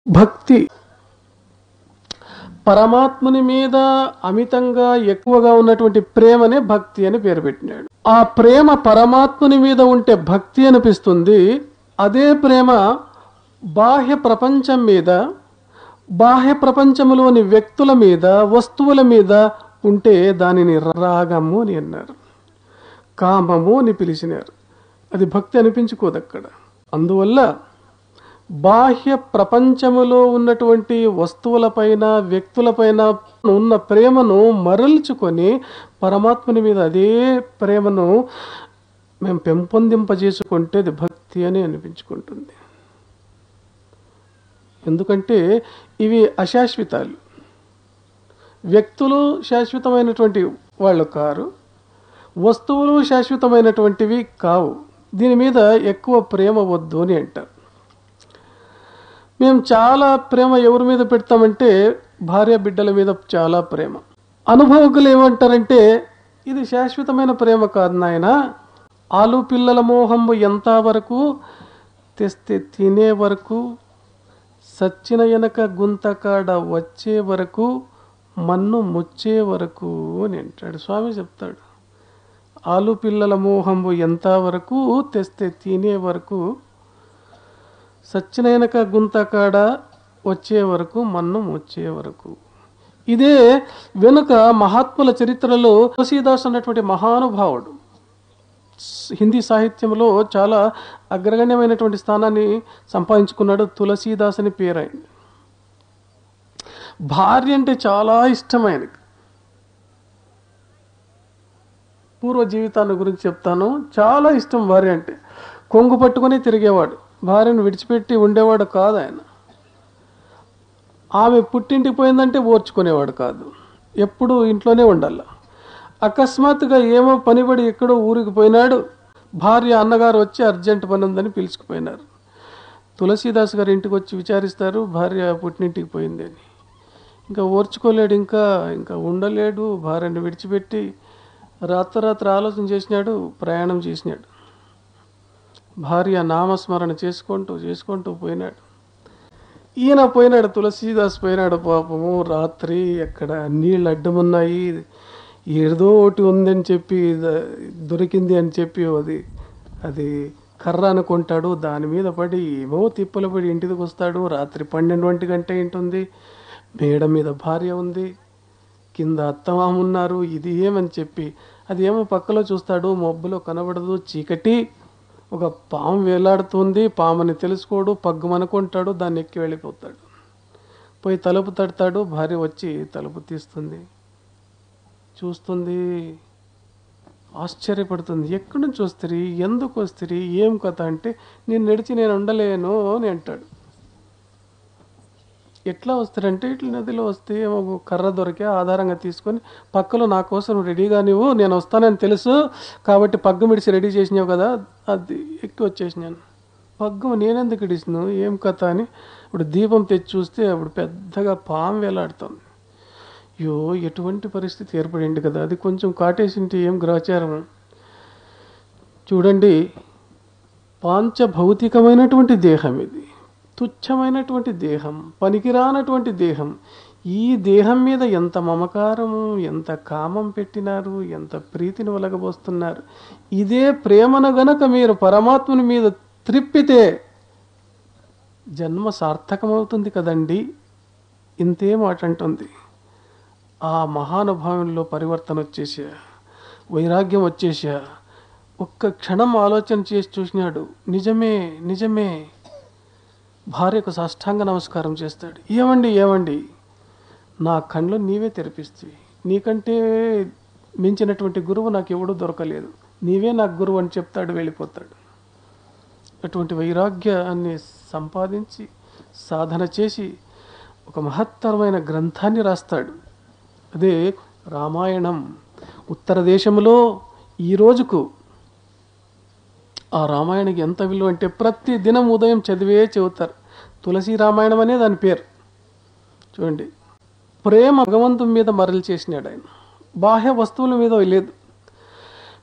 భక్తి పరమాత్ముని మీద అమితంగా ఎక్కువగా ఉన్నటువంటి ప్రేమనే భక్తి అని పేరు పెట్టినాడు. ఆ ప్రేమ పరమాత్ముని మీద ఉంటే భక్తి అనిపిస్తుంది. అదే ప్రేమ బాహ్య ప్రపంచం మీద, బాహ్య ప్రపంచంలోని వ్యక్తుల మీద, వస్తువుల మీద ఉంటే దానిని రాగము అని అన్నారు, కామము అని పిలిచినారు. అది భక్తి అనిపించుకోదు అక్కడ. అందువల్ల బాహ్య ప్రపంచములో ఉన్నటువంటి వస్తువులపైన, వ్యక్తులపైన ఉన్న ప్రేమను మరల్చుకొని పరమాత్మని మీద అదే ప్రేమను మేము పెంపొందింపజేసుకుంటే అది భక్తి అని అనిపించుకుంటుంది. ఎందుకంటే ఇవి అశాశ్వతాలు. వ్యక్తులు శాశ్వతమైనటువంటి వాళ్ళు కారు, వస్తువులు శాశ్వతమైనటువంటివి కావు. దీని మీద ఎక్కువ ప్రేమ వద్దు అని అంటారు. మేము చాలా ప్రేమ ఎవరి మీద పెడతామంటే భార్య బిడ్డల మీద చాలా ప్రేమ. అనుభవకులు ఏమంటారంటే ఇది శాశ్వతమైన ప్రేమ కాదు నాయన, ఆలు పిల్లల మోహంబు ఎంత వరకు తెస్తే తినే వరకు, సచ్చిన వెనక గుంతకాడ వచ్చే వరకు, మన్ను ముచ్చే వరకు అని అంటాడు. స్వామి చెప్తాడు, ఆలు పిల్లల మోహంబు ఎంత వరకు తెస్తే తినే వరకు, సచ్చిన వెనక గుంతకాడ వచ్చే వరకు, మన్ను ముచ్చే వరకు. ఇదే వెనుక మహాత్ముల చరిత్రలో తులసీదాస్ అన్నటువంటి మహానుభావుడు హిందీ సాహిత్యంలో చాలా అగ్రగణ్యమైనటువంటి స్థానాన్ని సంపాదించుకున్నాడు. తులసీదాస్ అని పేరైంది. భార్య అంటే చాలా ఇష్టమైనది. పూర్వ జీవితాన్ని గురించి చెప్తాను. చాలా ఇష్టం భార్య అంటే. కొంగు పట్టుకుని తిరిగేవాడు, భార్యను విడిచిపెట్టి ఉండేవాడు కాదు ఆయన. ఆమె పుట్టింటికి పోయిందంటే ఓర్చుకునేవాడు కాదు, ఎప్పుడు ఇంట్లోనే ఉండాల. అకస్మాత్తుగా ఏమో పనిపడి ఎక్కడో ఊరికి పోయినాడు. భార్య అన్నగారు వచ్చి అర్జెంట్ పని ఉందని పిలుచుకుపోయినారు. తులసీదాస్ గారు ఇంటికి వచ్చి విచారిస్తారు, భార్య పుట్టినింటికి పోయింది అని. ఇంకా ఓర్చుకోలేడు, ఇంకా ఉండలేడు. భార్యను విడిచిపెట్టి రాత్రి ఆలోచన చేసినాడు, ప్రయాణం చేసినాడు. భార్య నామస్మరణ చేసుకుంటూ పోయినాడు. ఈయన పోయినాడు, తులసీదాస్ పోయినాడు. పాపము రాత్రి ఎక్కడ నీళ్ళు అడ్డమున్నాయి, ఏదో ఒకటి ఉందని చెప్పి దొరికింది అని చెప్పి అది కర్ర అనుకుంటాడు. దాని మీద పడి ఏమో తిప్పలు పడి ఇంటికి వస్తాడు. రాత్రి 12 గంట ఉంటుంది. మేడ మీద భార్య ఉంది, కింద అత్తమామ ఉన్నారు. ఇది ఏమని చెప్పి అది ఏమో పక్కలో చూస్తాడు, మబ్బులో కనబడదు, చీకటి. ఒక పాము వేలాడుతుంది, పాముని తెలుసుకోడు, పగ్గుమనుకుంటాడు, దాన్ని ఎక్కి వెళ్ళిపోతాడు. పోయి తలుపు తడతాడు, భార్య వచ్చి తలుపు తీస్తుంది, చూస్తుంది, ఆశ్చర్యపడుతుంది. ఎక్కడి నుంచి వస్తుంది, ఎందుకు వస్తుంది, ఏం కథ అంటే నేను నడిచి నేను ఉండలేను అని అంటాడు. ఎట్లా వస్తారంటే ఇట్లా నదిలో వస్తే ఏమో కర్ర దొరికే ఆధారంగా తీసుకొని పక్కలో నా కోసం రెడీగా నేను వస్తానని తెలుసు కాబట్టి పగ్గం ఇడిచి రెడీ చేసినావు కదా, అది ఎక్కి వచ్చేసినాను. పగ్గం నేనెందుకు ఇడిసిను, ఏం కథ అని ఇప్పుడు దీపం తెచ్చి చూస్తే అప్పుడు పెద్దగా పాము వేలాడుతుంది. అయ్యో ఎటువంటి పరిస్థితి ఏర్పడింది కదా, అది కొంచెం కాటేసింటే ఏం గ్రహచారం. చూడండి, పాంచభౌతికమైనటువంటి దేహం ఇది, తుచ్చమైనటువంటి దేహం, పనికిరానటువంటి దేహం. ఈ దేహం మీద ఎంత మమకారము, ఎంత కామం పెట్టినారు, ఎంత ప్రీతిని ఒలగబోస్తున్నారు. ఇదే ప్రేమను గనక మీరు పరమాత్మని మీద త్రిప్పితే జన్మ సార్థకమవుతుంది కదండి. ఇంతే మాట అంటుంది. ఆ మహానుభావంలో పరివర్తన వచ్చేసా, వైరాగ్యం వచ్చేసా. ఒక్క క్షణం ఆలోచన చేసి చూసినాడు, నిజమే. భార్యకు సాష్టాంగ నమస్కారం చేస్తాడు. ఏమండి నా కళ్ళు నీవే తెరిపిస్తాయి, నీకంటే మించినటువంటి గురువు నాకు ఎవడూ దొరకలేదు, నీవే నాకు గురువు అని చెప్తాడు, వెళ్ళిపోతాడు. అటువంటి వైరాగ్యాన్ని సంపాదించి సాధన చేసి ఒక మహత్తరమైన గ్రంథాన్ని రాస్తాడు. అదే రామాయణం. ఉత్తర దేశంలో ఈ రోజుకు ఆ రామాయణకి ఎంత విలువ అంటే ప్రతి దినం ఉదయం చెబుతారు. తులసి రామాయణం అనే దాని పేరు. చూడండి, ప్రేమ భగవంతుని మీద మరలి చేసినాడు ఆయన, బాహ్య వస్తువుల మీద లేదు.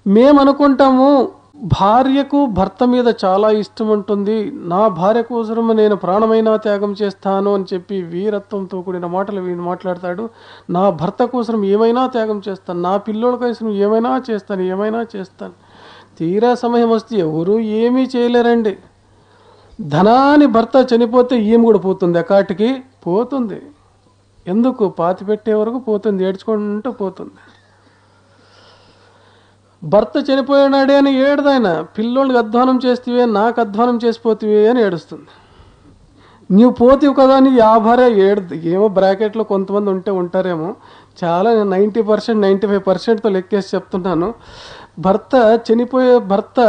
మేమనుకుంటాము భార్యకు భర్త మీద చాలా ఇష్టం ఉంటుంది. నా భార్య కోసం నేను ప్రాణమైనా త్యాగం చేస్తాను అని చెప్పి వీరత్వంతో కూడిన మాటలు వీడు మాట్లాడతాడు. నా భర్త కోసం ఏమైనా త్యాగం చేస్తాను, నా పిల్లోడి కోసం ఏమైనా చేస్తాను. తీరా సమయం వస్తే ఎవరు ఏమీ చేయలేరండి. ధనాన్ని భర్త చనిపోతే ఈమె కూడా పోతుంది, ఎకాటికి పోతుంది. ఎందుకు? పాతి పెట్టే వరకు పోతుంది, ఏడ్చుకుంటూ పోతుంది. భర్త చనిపోయినాడే అని ఏడదాయన, పిల్లోళ్ళకి అధ్వానం చేస్తేవే, నాకు అధ్వానం చేసిపోతివే అని ఏడుస్తుంది. నీవు పోతివి కదా అని ఆ భార్య ఏడుద్ది. ఏమో బ్రాకెట్లో కొంతమంది ఉంటారేమో, చాలా 90% 95%తో లెక్కేసి చెప్తున్నాను. భర్త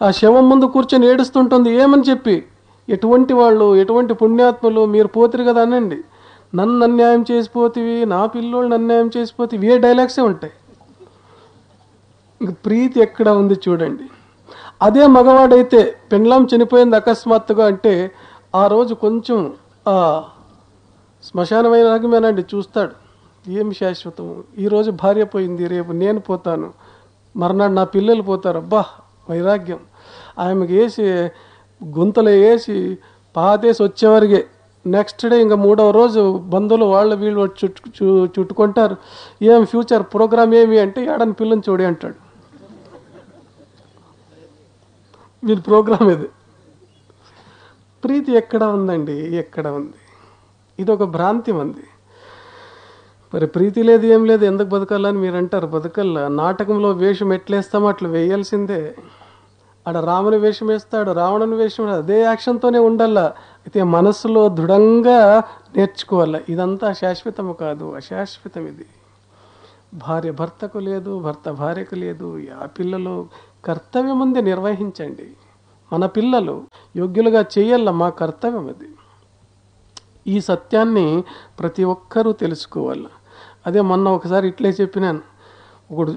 ఆ శవం ముందు కూర్చొని ఏడుస్తుంటుంది. ఏమని చెప్పి, ఎటువంటి వాళ్ళు, ఎటువంటి పుణ్యాత్ములు మీరు పోతిరు కదా అనండి. నన్ను అన్యాయం చేసిపోతివి, నా పిల్లోళ్ళని అన్యాయం చేసిపోతివి, ఏ డైలాగ్సే ఉంటాయి. ఇంక ప్రీతి ఎక్కడ ఉంది చూడండి. అదే మగవాడైతే పెండ్లాం చనిపోయింది అకస్మాత్తుగా అంటే ఆ రోజు కొంచెం శ్మశానమైన రకమేనండి చూస్తాడు. ఏమి శాశ్వతము, ఈరోజు భార్య పోయింది, రేపు నేను పోతాను, మర్నాడు నా పిల్లలు పోతారు. అబ్బా వైరాగ్యం. ఆమెకి వేసి గుంతలు వేసి పాతేసి వచ్చేవరకే నెక్స్ట్ డే ఇంకా 3వ రోజు బంధువులు వీళ్ళు చుట్టుకుంటారు. ఏం ఫ్యూచర్ ప్రోగ్రామ్ ఏమి అంటే ఏడని పిల్లని చూడి అంటాడు. వీరి ప్రోగ్రామ్ ఇది. ప్రీతి ఎక్కడ ఉందండి? ఎక్కడ ఉంది? ఇది ఒక భ్రాంతి ఉంది. మరి ప్రీతి లేదు, ఏం లేదు, ఎందుకు బతకాలని మీరు అంటారు. బతకల్లా. నాటకంలో వేషం ఎట్లేస్తామో అట్లా వేయాల్సిందే. ఆడ రాముని వేషం వేస్తాడు, రావణుని వేషం, అదే యాక్షన్తోనే ఉండాలా. అయితే మనస్సులో దృఢంగా నేర్చుకోవాలా. ఇదంతా శాశ్వతము కాదు, అశాశ్వతం. ఇది భార్య భర్తకు లేదు, భర్త భార్యకు లేదు. ఆ పిల్లలు కర్తవ్యం ఉంది, నిర్వహించండి. మన పిల్లలు యోగ్యులుగా చేయాల, మా కర్తవ్యం అది. ఈ సత్యాన్ని ప్రతి ఒక్కరూ తెలుసుకోవాలి. అదే మొన్న ఒకసారి ఇట్లే చెప్పినాను. ఒకడు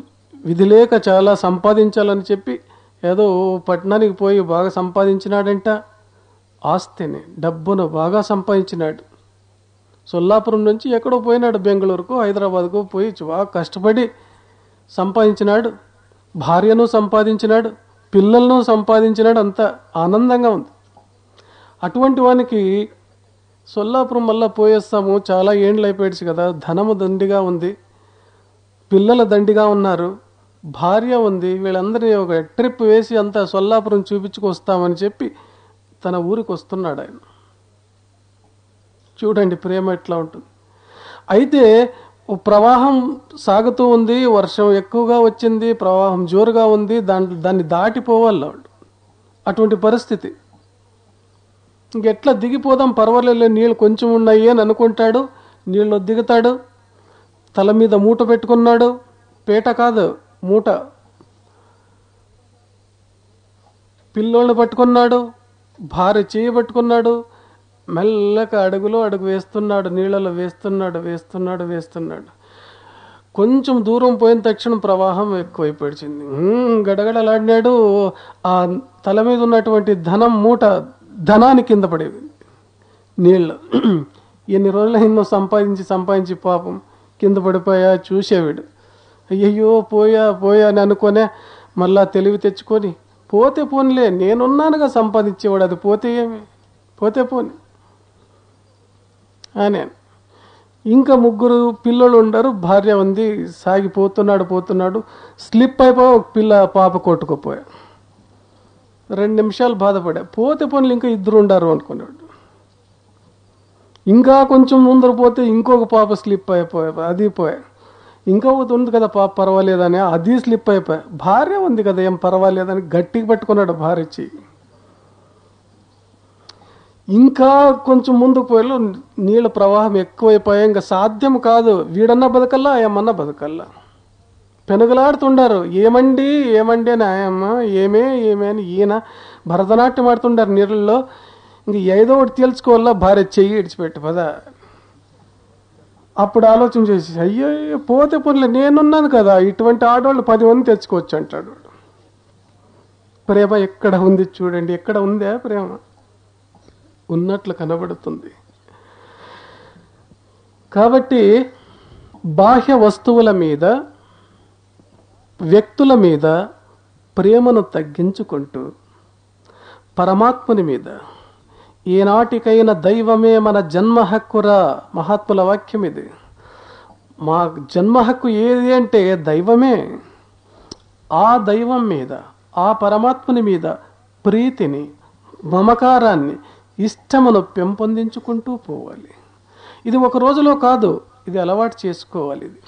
విధి లేక చాలా సంపాదించాలని చెప్పి ఏదో పట్టణానికి పోయి బాగా సంపాదించినాడంట. ఆస్తిని, డబ్బును బాగా సంపాదించినాడు. సొల్లాపురం నుంచి ఎక్కడో పోయినాడు, బెంగళూరుకు, హైదరాబాద్కు పోయి బాగా కష్టపడి సంపాదించినాడు. భార్యను సంపాదించినాడు, పిల్లలను సంపాదించినాడు. అంతా ఆనందంగా ఉంది. అటువంటి వానికి సొల్లాపురం మళ్ళా పోయేస్తాము, చాలా ఏండ్లు అయిపోయాడు కదా, ధనము దండిగా ఉంది, పిల్లల దండిగా ఉన్నారు, భార్య ఉంది, వీళ్ళందరినీ ఒక ట్రిప్ వేసి అంతా సొల్లాపురం చూపించుకొస్తామని చెప్పి తన ఊరికి వస్తున్నాడు ఆయన. చూడండి ప్రేమ ఎట్లా ఉంటుంది. అయితే ప్రవాహం సాగుతూ ఉంది, వర్షం ఎక్కువగా వచ్చింది, ప్రవాహం జోరుగా ఉంది, దాన్ని దాటిపోవాలి వాళ్ళు. అటువంటి పరిస్థితి. ఇంకెట్లా దిగిపోదాం, పర్వాలేదు, నీళ్ళు కొంచెం ఉన్నాయి అని అనుకుంటాడు. నీళ్ళు దిగుతాడు, తల మీద మూట పెట్టుకున్నాడు. పేట కాదు, మూట. పిల్లోళ్ళని పట్టుకున్నాడు, భార్య చేయి పట్టుకున్నాడు. మెల్లగా అడుగులో అడుగు వేస్తున్నాడు, నీళ్ళలో వేస్తున్నాడు. కొంచెం దూరం పోయిన తక్షణం ప్రవాహం ఎక్కువైపోయింది. గడగడలాడినాడు. ఆ తల మీద ఉన్నటువంటి ధనాన్ని కింద పడేవి నీళ్ళు. ఎన్ని రోజులు ఎన్నో సంపాదించి పాపం కింద పడిపోయా చూసేవాడు. అయ్యయ్యో పోయా అని అనుకోనే మళ్ళా తెలివి తెచ్చుకొని, పోతే పోనిలే, నేనున్నానుగా సంపాదించేవాడు, అది పోతే ఏమి, పోతే పోని అని. ఇంకా 3 పిల్లలు ఉండరు, భార్య ఉంది. పోతున్నాడు, స్లిప్ అయిపోయి పాప కొట్టుకుపోయా. 2 నిమిషాలు బాధపడా. పోతే పోనీ ఇంకా 2 ఉండారు అనుకున్నాడు. ఇంకా కొంచెం ముందర పోతే ఇంకొక పాప స్లిప్ అయిపోయా, అది పోయా. ఇంకొకటి ఉంది కదా పాప, పర్వాలేదని, అది స్లిప్ అయిపోయా. భార్య ఉంది కదా, ఏం పర్వాలేదని గట్టిగా పట్టుకున్నాడు భార్య చెయ్యి. ఇంకా కొంచెం ముందుకు పోయి నీళ్ళ ప్రవాహం ఎక్కువైపోయా. ఇంకా సాధ్యం కాదు, వీడన్నా బతకల్లా, ఆయమ్మన్నా బతకల్లా. పెనుగలాడుతుండారు. ఏమండి అని ఆయమ్మ, ఏమే అని ఈయన భరతనాట్యం ఆడుతుండారు నీళ్ళల్లో. ఇంక ఏదో ఒకటి తేల్చుకోవాలా, భార్య చెయ్యి ఇడిచిపెట్టి పదా. అప్పుడు ఆలోచన చేసి, అయ్యో పోతే పోన్లే, నేనున్నాను కదా, ఇటువంటి ఆడవాళ్ళు 10 మంది తెచ్చుకోవచ్చు అంటాడు. ప్రేమ ఎక్కడ ఉంది చూడండి, ఎక్కడ ఉందా ప్రేమ? ఉన్నట్లు కనబడుతుంది. కాబట్టి బాహ్య వస్తువుల మీద, వ్యక్తుల మీద ప్రేమను తగ్గించుకుంటూ పరమాత్ముని మీద, ఏనాటికైనా దైవమే మన జన్మ హక్కురా, మహాత్ముల వాక్యం ఇది. మా జన్మ హక్కు ఏది అంటే దైవమే. ఆ దైవం మీద, ఆ పరమాత్ముని మీద ప్రీతిని, మమకారాన్ని, ఇష్టమును పెంపొందించుకుంటూ పోవాలి. ఇది ఒక రోజులో కాదు, ఇది అలవాటు చేసుకోవాలి. ఇది